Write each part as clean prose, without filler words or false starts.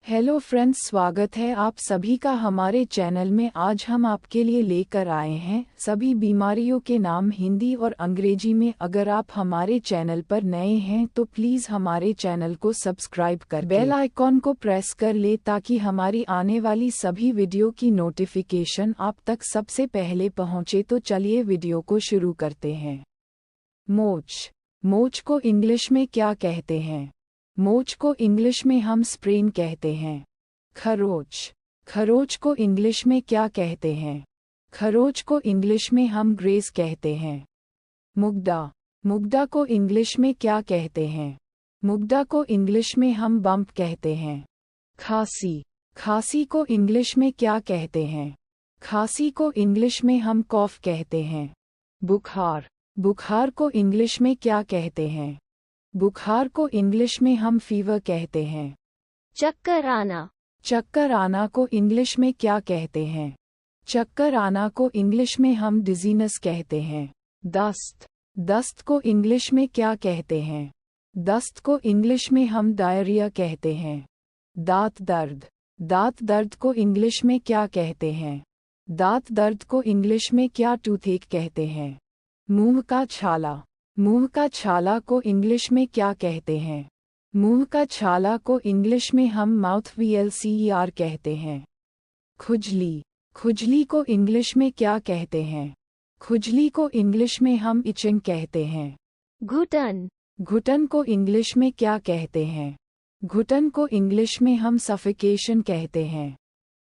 Hello friends, स्वागत है आप सभी का हमारे चैनल में। आज हम आपके लिए लेकर आए हैं सभी बीमारियों के नाम हिंदी और अंग्रेजी में। अगर आप हमारे चैनल पर नए हैं तो प्लीज़ हमारे चैनल को सब्सक्राइब कर बेल आइकॉन को प्रेस कर ले ताकि हमारी आने वाली सभी वीडियो की नोटिफिकेशन आप तक सबसे पहले पहुंचे। तो चलिए वीडियो को शुरू करते हैं। मोच। मोच को इंग्लिश में क्या कहते हैं? मोच को इंग्लिश में हम स्प्रेन कहते हैं। खरोच। खरोच को इंग्लिश में क्या कहते हैं? खरोच को इंग्लिश में हम ग्रेस कहते हैं। मुग्धा। मुग्धा को इंग्लिश में क्या कहते हैं? मुग्धा को इंग्लिश में हम बम्प कहते हैं। खांसी। खांसी को इंग्लिश में क्या कहते हैं? खांसी को इंग्लिश में हम कॉफ कहते हैं। बुखार। बुखार को इंग्लिश में क्या कहते हैं? बुखार को इंग्लिश में हम फीवर कहते हैं। चक्कर आना। चक्कर आना को इंग्लिश में क्या कहते हैं? चक्कर आना को इंग्लिश में हम डिजीनेस कहते हैं। दस्त। दस्त को इंग्लिश में क्या कहते हैं? दस्त को इंग्लिश में हम डायरिया कहते हैं। दांत दर्द। दांत दर्द को इंग्लिश में क्या कहते हैं? दांत दर्द को इंग्लिश में क्या टूथेक कहते हैं? मुंह का छाला। मुंह का छाला को इंग्लिश में क्या कहते हैं? मुंह का छाला को इंग्लिश में हम माउथ VLCER कहते हैं। खुजली। खुजली को इंग्लिश में क्या कहते हैं? खुजली को इंग्लिश में हम इचिंग कहते हैं। घुटन। घुटन को इंग्लिश में क्या कहते हैं? घुटन को इंग्लिश में हम सफिकेशन कहते हैं।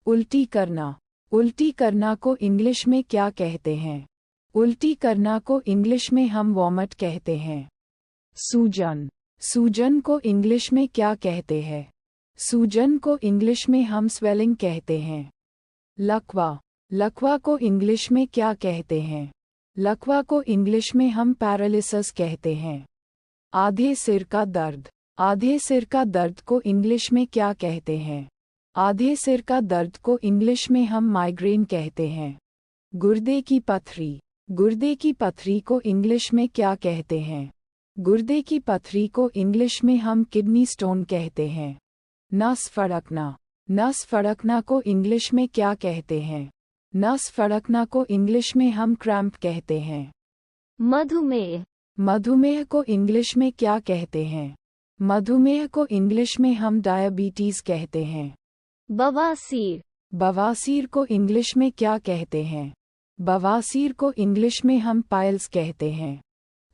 उल्टी करना। उल्टी करना को इंग्लिश में क्या कहते हैं? उल्टी करना को इंग्लिश में हम वॉमिट कहते हैं। सूजन। सूजन को इंग्लिश में क्या कहते हैं? सूजन को इंग्लिश में हम स्वेलिंग कहते हैं। लकवा। लकवा को इंग्लिश में क्या कहते हैं? लकवा को इंग्लिश में हम पैरालिसिस कहते हैं। आधे सिर का दर्द। आधे सिर का दर्द को इंग्लिश में क्या कहते हैं? आधे सिर का दर्द को इंग्लिश में हम माइग्रेन कहते हैं। गुर्दे की पथरी। गुर्दे की पथरी को इंग्लिश में क्या कहते हैं? गुर्दे की पथरी को इंग्लिश में हम किडनी स्टोन कहते हैं। नस फड़कना। नस फड़कना को इंग्लिश में क्या कहते हैं? नस फड़कना को इंग्लिश में हम क्रैम्प कहते हैं। मधुमेह। मधुमेह को इंग्लिश में क्या कहते हैं? मधुमेह को इंग्लिश में हम डायबिटीज कहते हैं। बवासीर। बवासीर को इंग्लिश में क्या कहते हैं? बवासीर को इंग्लिश में हम पाइल्स कहते हैं।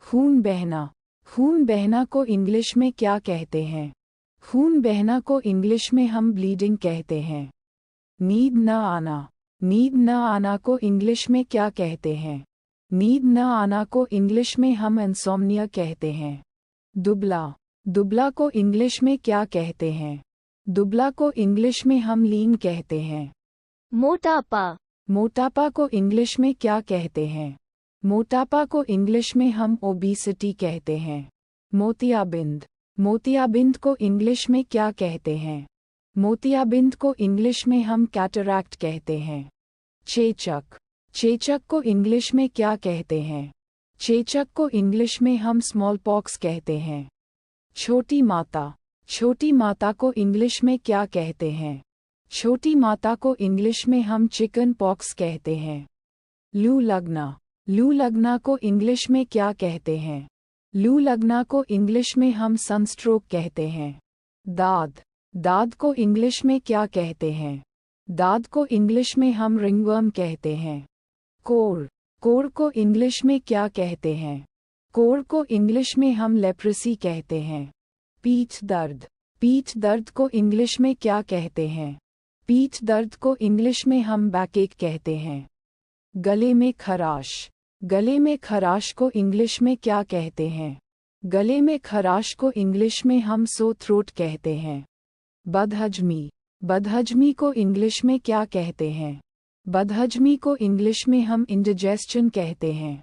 खून बहना। खून बहना को इंग्लिश में क्या कहते हैं? खून बहना को इंग्लिश में हम ब्लीडिंग कहते हैं। नींद न आना। नींद न आना को इंग्लिश में क्या कहते हैं? नींद न आना को इंग्लिश में हम इंसोम्निया कहते हैं। दुबला। दुबला को इंग्लिश में क्या कहते हैं? दुबला को इंग्लिश में हम लीन कहते हैं। मोटापा। मोटापा को इंग्लिश में क्या कहते हैं? मोटापा को इंग्लिश में हम ओबेसिटी कहते हैं। मोतियाबिंद। मोतियाबिंद को इंग्लिश में क्या कहते हैं? मोतियाबिंद को इंग्लिश में हम कैटरैक्ट कहते हैं। चेचक। चेचक को इंग्लिश में क्या कहते हैं? चेचक को इंग्लिश में हम स्मॉल पॉक्स कहते हैं। छोटी माता। छोटी माता को इंग्लिश में क्या कहते हैं? छोटी माता को इंग्लिश में हम चिकन पॉक्स कहते हैं। लू लगना। लू लगना को इंग्लिश में क्या कहते हैं? लू लगना को इंग्लिश में हम सनस्ट्रोक कहते हैं। दाद। दाद को इंग्लिश में क्या कहते हैं? दाद को इंग्लिश में हम रिंगवर्म कहते हैं। कोर। कोर को इंग्लिश में क्या कहते हैं? कोर को इंग्लिश में हम लेप्रेसी कहते हैं। पीठ दर्द। पीठ दर्द को इंग्लिश में क्या कहते हैं? पीठ दर्द को इंग्लिश में हम बैकएक कहते हैं। गले में खराश। गले में खराश को इंग्लिश में क्या कहते हैं? गले में खराश को इंग्लिश में हम सो थ्रोट कहते हैं। बदहजमी। बदहजमी को इंग्लिश में क्या कहते हैं? बदहजमी को इंग्लिश में हम इंडिजेस्शन कहते हैं।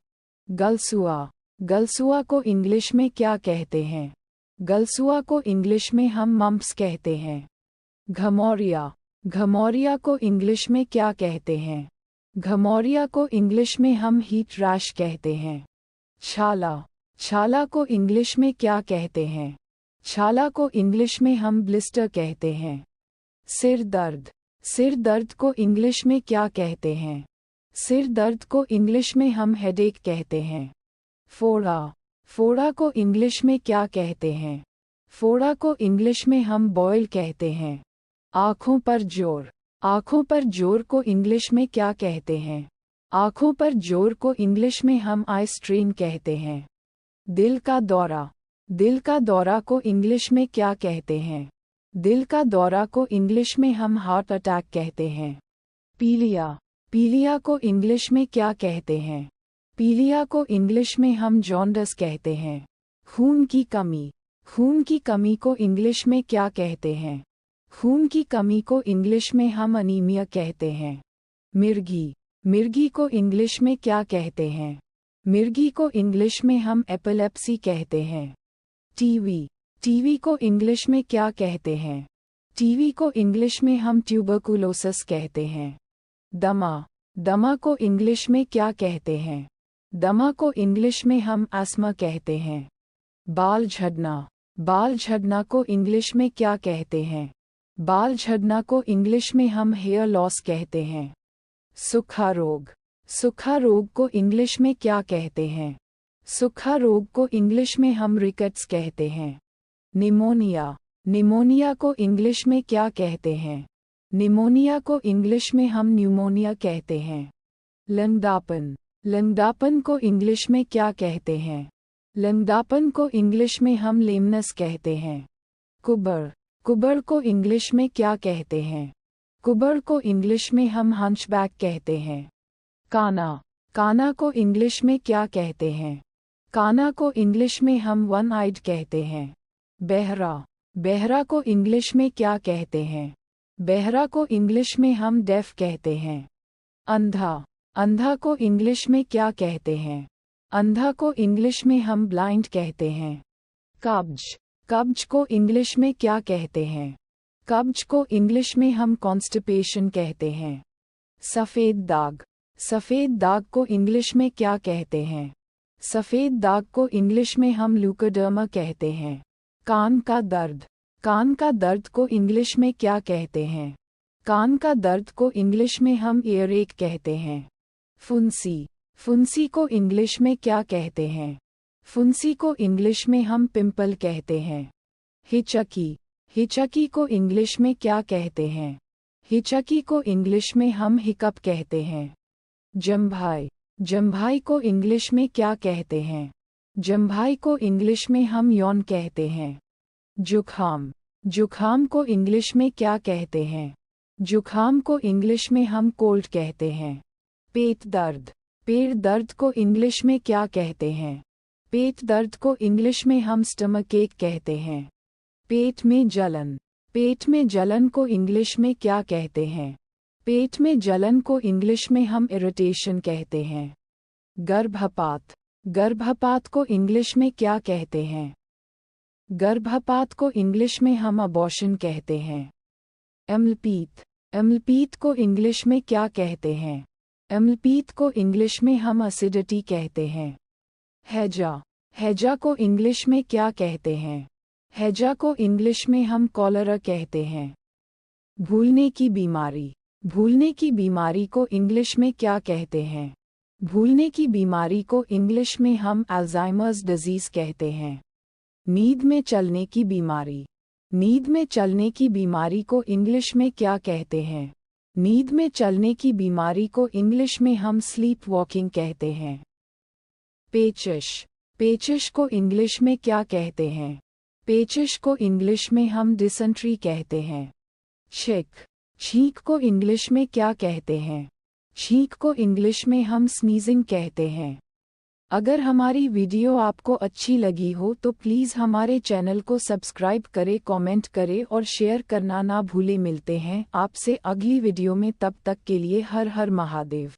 गलसुआ। गलसुआ को इंग्लिश में क्या कहते हैं? गलसुआ को इंग्लिश में हम मम्प्स कहते हैं। घमौरिया। घमौरिया को इंग्लिश में क्या कहते हैं? घमौरिया को इंग्लिश में हम हीट रैश कहते हैं। छाला। छाला को इंग्लिश में क्या कहते हैं? छाला को इंग्लिश में हम ब्लिस्टर कहते हैं। सिर दर्द। सिर दर्द को इंग्लिश में क्या कहते हैं? सिर दर्द को इंग्लिश में हम हेडेक कहते हैं। फोड़ा। फोड़ा को इंग्लिश में क्या कहते हैं? फोड़ा को इंग्लिश में हम बॉयल कहते हैं। आँखों पर जोर। आँखों पर जोर को इंग्लिश में क्या कहते हैं? आँखों पर जोर को इंग्लिश में हम आई स्ट्रेन कहते हैं। दिल का दौरा। दिल का दौरा को इंग्लिश में क्या कहते हैं? दिल का दौरा को इंग्लिश में हम हार्ट अटैक कहते हैं। पीलिया। पीलिया को इंग्लिश में क्या कहते हैं? पीलिया को इंग्लिश में हम जॉन्डिस कहते हैं। खून की कमी। खून की कमी को इंग्लिश में क्या कहते हैं? खून की कमी को इंग्लिश में हम अनीमिया कहते हैं। मिर्गी। मिर्गी को इंग्लिश में क्या कहते हैं? मिर्गी को इंग्लिश में हम एपिलेप्सी कहते हैं। टीवी। टीवी को इंग्लिश में क्या कहते हैं? टीवी को इंग्लिश में हम ट्यूबरकुलोसिस कहते हैं। दमा। दमा को इंग्लिश में क्या कहते हैं? दमा को इंग्लिश में हम अस्थमा कहते हैं। बाल झड़ना। बाल झड़ना को इंग्लिश में क्या कहते हैं? बाल झड़ना को इंग्लिश में हम हेयर लॉस कहते हैं। सूखा रोग। सूखा रोग को इंग्लिश में क्या कहते हैं? सूखा रोग को इंग्लिश में हम रिकेट्स कहते हैं। निमोनिया। निमोनिया को इंग्लिश में क्या कहते हैं? निमोनिया को इंग्लिश में हम न्यूमोनिया कहते हैं। लंगड़ापन। लंगड़ापन को इंग्लिश में क्या कहते हैं? लंगड़ापन को इंग्लिश में हम लेमनेस कहते हैं। कुबर। कुबर को इंग्लिश में क्या कहते हैं? कुबर को इंग्लिश में हम हंचबैक कहते हैं। काना। काना को इंग्लिश में क्या कहते हैं? काना को इंग्लिश में हम वन आइड कहते हैं। बहरा। बहरा को इंग्लिश में क्या कहते हैं? बहरा को इंग्लिश में हम डेफ कहते हैं। अंधा। अंधा को इंग्लिश में क्या कहते हैं? अंधा को इंग्लिश में हम ब्लाइंड कहते हैं। कब्ज। कब्ज को इंग्लिश में क्या कहते हैं? कब्ज को इंग्लिश में हम कॉन्स्टिपेशन कहते हैं। सफ़ेद दाग। सफ़ेद दाग को इंग्लिश में क्या कहते हैं? सफ़ेद दाग को इंग्लिश में हम ल्यूकोडर्मा कहते हैं। कान का दर्द। कान का दर्द को इंग्लिश में क्या कहते हैं? कान का दर्द को इंग्लिश में हम ईयरएक कहते हैं। फुंसी। फुंसी को इंग्लिश में क्या कहते हैं? फुंसी को इंग्लिश में हम पिंपल कहते हैं। हिचकी। हिचकी को इंग्लिश में क्या कहते हैं? हिचकी को इंग्लिश में हम हिकअप कहते हैं। जम्भाई। जम्भाई को इंग्लिश में क्या कहते हैं? जम्भाई को इंग्लिश में हम यौन कहते हैं। जुखाम। जुखाम को इंग्लिश में क्या कहते हैं? जुखाम को इंग्लिश में हम कोल्ड कहते हैं। पेट दर्द। पेट दर्द को इंग्लिश में क्या कहते हैं? पेट दर्द को इंग्लिश में हम स्टमक एक कहते हैं। पेट में जलन। पेट में जलन को इंग्लिश में क्या कहते हैं? पेट में जलन को इंग्लिश में हम इरिटेशन कहते हैं। गर्भपात। गर्भपात को इंग्लिश में क्या कहते हैं? गर्भपात को इंग्लिश में हम अबॉर्शन कहते हैं। अम्लपीत। अम्लपीत को इंग्लिश में क्या कहते हैं? अम्लपीत को इंग्लिश में हम एसिडिटी कहते हैं। हैजा। हैजा को इंग्लिश में क्या कहते हैं? हैजा को इंग्लिश में हम कॉलरा कहते हैं। भूलने की बीमारी। भूलने की बीमारी को इंग्लिश में क्या कहते हैं? भूलने की बीमारी को इंग्लिश में हम अल्जाइमर्स डिजीज कहते हैं। नींद में चलने की बीमारी। नींद में चलने की बीमारी को इंग्लिश में क्या कहते हैं? नींद में चलने की बीमारी को इंग्लिश में हम स्लीप वॉकिंग कहते हैं। पेचिश। पेचिश को इंग्लिश में क्या कहते हैं? पेचिश को इंग्लिश में हम डिसेंट्री कहते हैं। छींक। छींक को इंग्लिश में क्या कहते हैं? छींक को इंग्लिश में हम स्नीजिंग कहते हैं। अगर हमारी वीडियो आपको अच्छी लगी हो तो प्लीज़ हमारे चैनल को सब्सक्राइब करें, कमेंट करें और शेयर करना ना भूलें। मिलते हैं आपसे अगली वीडियो में, तब तक के लिए हर हर महादेव।